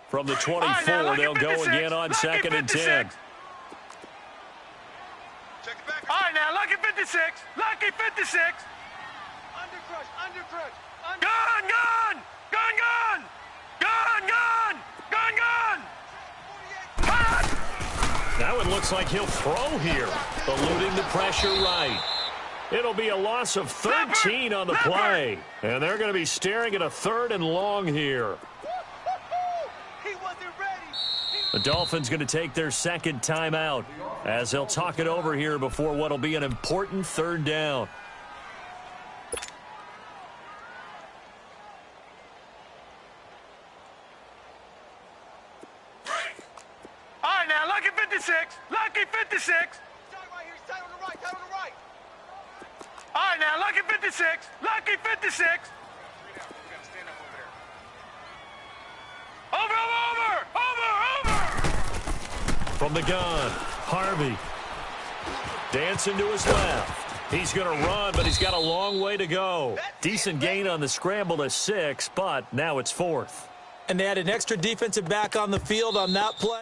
From the 24, they'll go again on 2nd and 10. All right, now, lucky 56. Lucky 56. Under crush. Gun, gun. Gun, gun. Gun, gun. Gun, gun. Now it looks like he'll throw here, eluding the pressure right. It'll be a loss of 13 on the play. And they're going to be staring at a 3rd and long here. He wasn't ready. The Dolphins going to take their 2nd timeout as they'll talk it over here before what will be an important 3rd down. All right, now, lucky 56. Lucky 56. Tight right here. Tight on the right. Tight on the right. All right, now, lucky 56. Lucky 56. We got to stand up over there. Over. From the gun, Harvey. Dancing to his left. He's going to run, but he's got a long way to go. Decent gain on the scramble to 6, but now it's 4th. And they had an extra defensive back on the field on that play.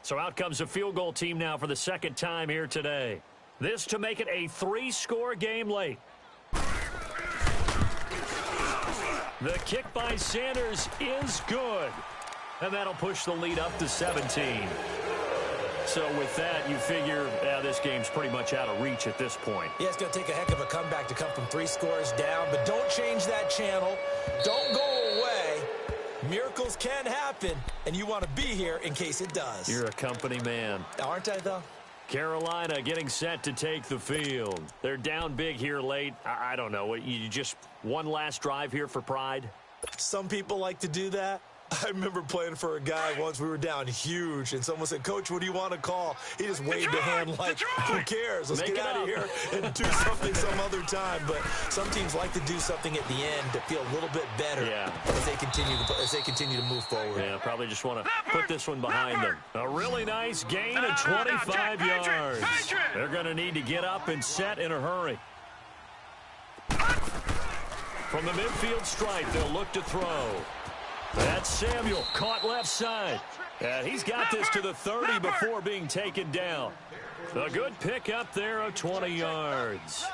So out comes a field goal team now for the 2nd time here today. This to make it a 3-score game late. The kick by Sanders is good. And that'll push the lead up to 17. So with that, you figure this game's pretty much out of reach at this point. Yeah, it's going to take a heck of a comeback to come from 3 scores down, but don't change that channel. Don't go away. Miracles can happen, and you want to be here in case it does. You're a company man. Aren't I, though? Carolina getting set to take the field. They're down big here late. I don't know. You just one last drive here for pride? Some people like to do that. I remember playing for a guy once. We were down huge, and someone said, "Coach, what do you want to call?" He just waved a hand like, "Who cares? Let's get out of here and do something some other time." But some teams like to do something at the end to feel a little bit better as they continue to move forward. Yeah, probably just want to put this one behind them. A really nice gain of 25 yards. They're going to need to get up and set in a hurry. From the midfield stripe, they'll look to throw. That's Samuel, caught left side. And he's got this to the 30 before being taken down. A good pick up there of 20 yards.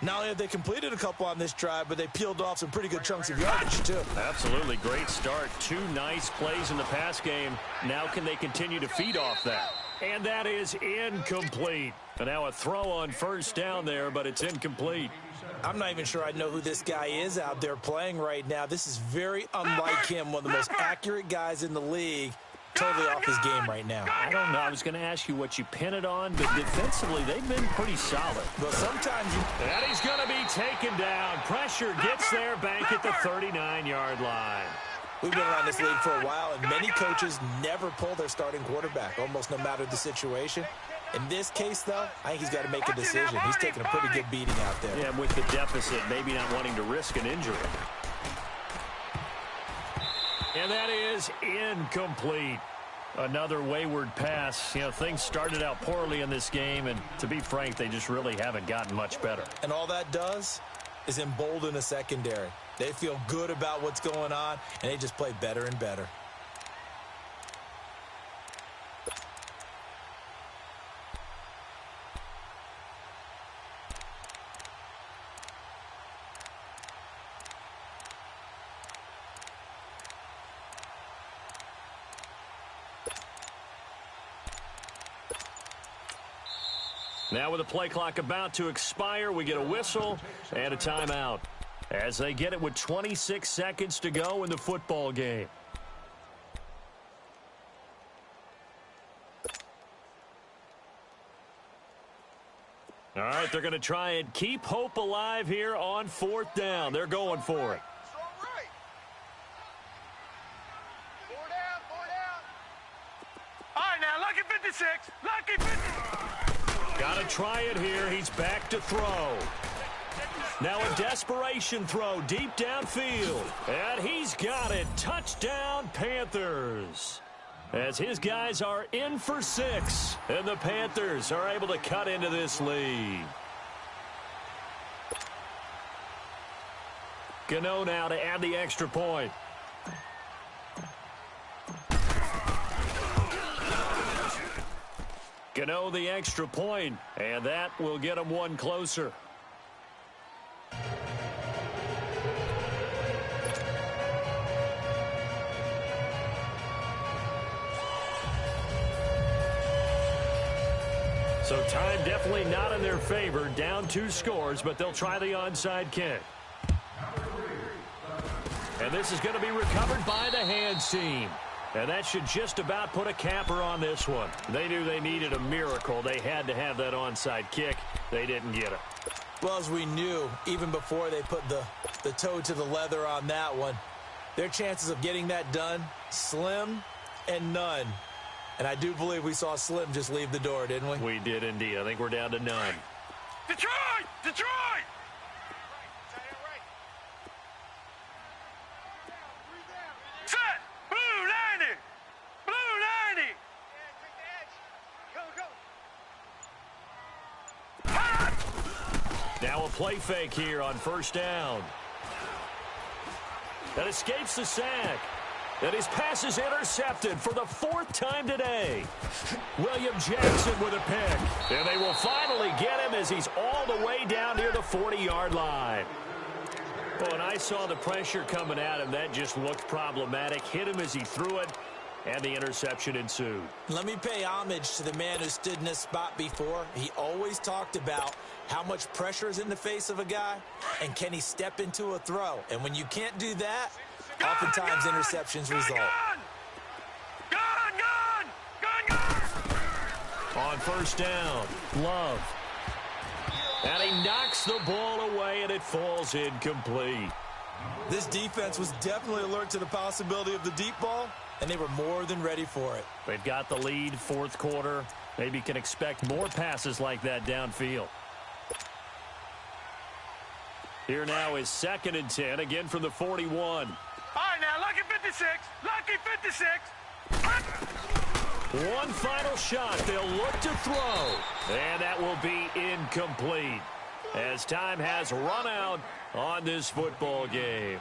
Not only have they completed a couple on this drive, but they peeled off some pretty good chunks of yardage, too. Absolutely. Great start. 2 nice plays in the pass game. Now can they continue to feed off that? And that is incomplete. And now a throw on first down there, but it's incomplete. I'm not even sure I know who this guy is out there playing right now. This is very unlike him, one of the most accurate guys in the league. Totally off his game right now. I don't know. I was going to ask you what you pin it on, but defensively, they've been pretty solid. Well, sometimes you... And he's going to be taken down. Pressure gets there, back at the 39-yard line. We've been around this league for a while, and many coaches never pull their starting quarterback, almost no matter the situation. In this case, though, I think he's got to make a decision. He's taking a pretty good beating out there. Yeah, with the deficit, maybe not wanting to risk an injury. And that is incomplete. Another wayward pass. You know, things started out poorly in this game, and to be frank, they just really haven't gotten much better. And all that does is embolden the secondary. They feel good about what's going on, and they just play better and better. Now with the play clock about to expire, we get a whistle and a timeout as they get it with 26 seconds to go in the football game. All right, they're going to try and keep hope alive here on fourth down. They're going for it. All right, now, lucky 56. Lucky 56. Got to try it here. He's back to throw. Now a desperation throw deep downfield. And he's got it. Touchdown, Panthers. As his guys are in for 6. And the Panthers are able to cut into this lead. Gano now to add the extra point. Gano the extra point, and that will get him one closer. So time definitely not in their favor. Down 2 scores, but they'll try the onside kick. And this is going to be recovered by the hands team. And that should just about put a capper on this one. They knew they needed a miracle. They had to have that onside kick. They didn't get it. Well, as we knew, even before they put the toe to the leather on that one, their chances of getting that done, slim and none. And I do believe we saw Slim just leave the door, didn't we? We did indeed. I think we're down to none. Detroit! Detroit! Set! Blue 90! Blue 90! Now a play fake here on first down. That escapes the sack. And his pass is intercepted for the 4th time today. William Jackson with a pick. And they will finally get him as he's all the way down near the 40-yard line. Oh, and I saw the pressure coming at him. That just looked problematic. Hit him as he threw it, and the interception ensued. Let me pay homage to the man who stood in this spot before. He always talked about how much pressure is in the face of a guy, and can he step into a throw. And when you can't do that, oftentimes interceptions result. On first down, Love. And he knocks the ball away, and it falls incomplete. This defense was definitely alert to the possibility of the deep ball, and they were more than ready for it. They've got the lead, 4th quarter. Maybe can expect more passes like that downfield. Here now is 2nd and 10, again from the 41. All right, now, lucky 56. Lucky 56. One final shot. They'll look to throw. And that will be incomplete as time has run out on this football game.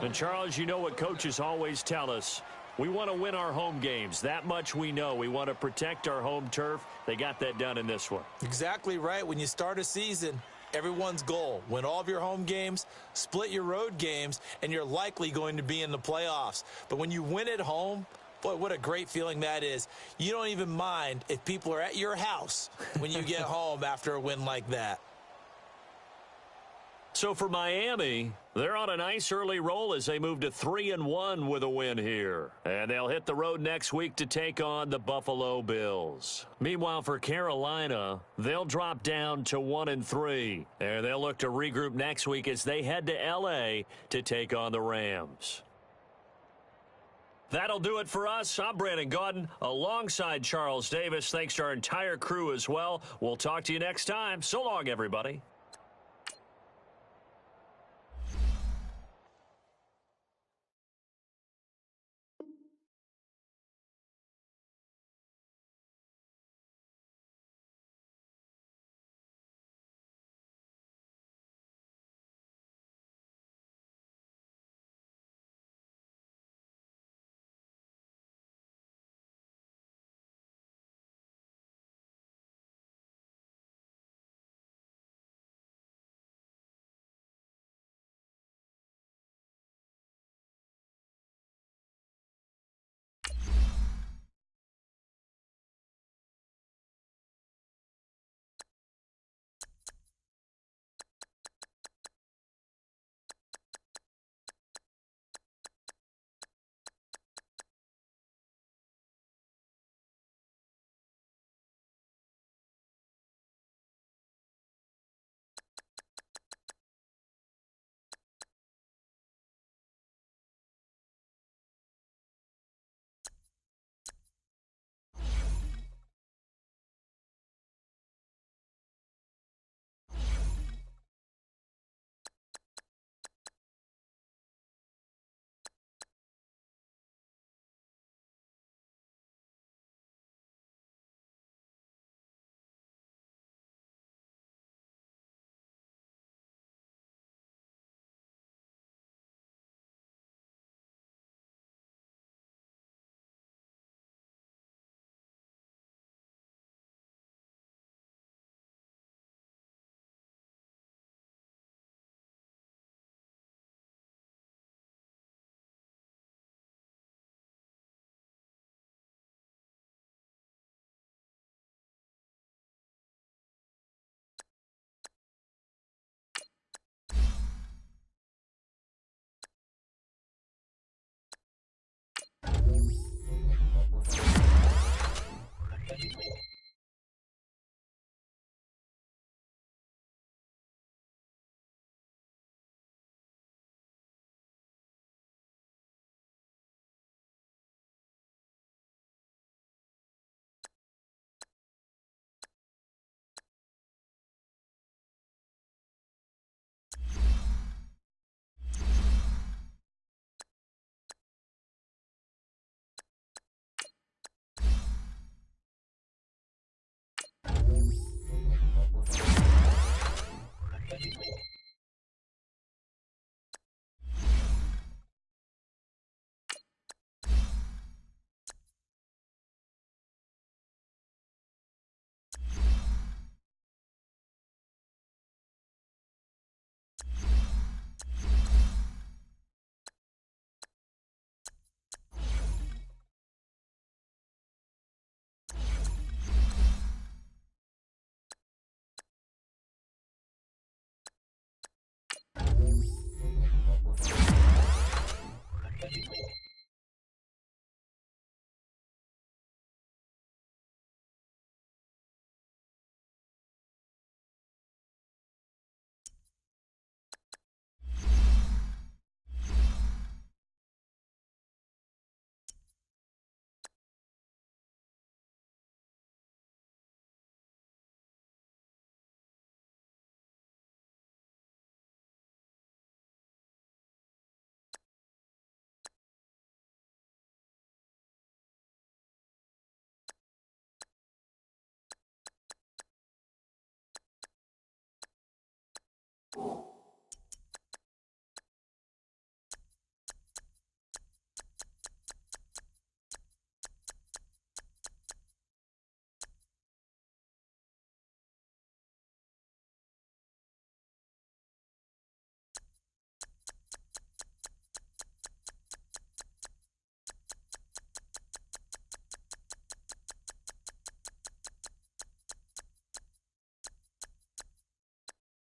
And, Charles, you know what coaches always tell us. We want to win our home games. That much we know. We want to protect our home turf. They got that done in this one. Exactly right. When you start a season, everyone's goal, win all of your home games, split your road games, and you're likely going to be in the playoffs. But when you win at home, Boy, what a great feeling that is. You don't even mind if people are at your house when you get home after a win like that. So for Miami, they're on a nice early roll as they move to 3-1 with a win here. And they'll hit the road next week to take on the Buffalo Bills. Meanwhile, for Carolina, they'll drop down to 1-3. And they'll look to regroup next week as they head to L.A. to take on the Rams. That'll do it for us. I'm Brandon Gaudin alongside Charles Davis. Thanks to our entire crew as well. We'll talk to you next time. So long, everybody.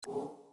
you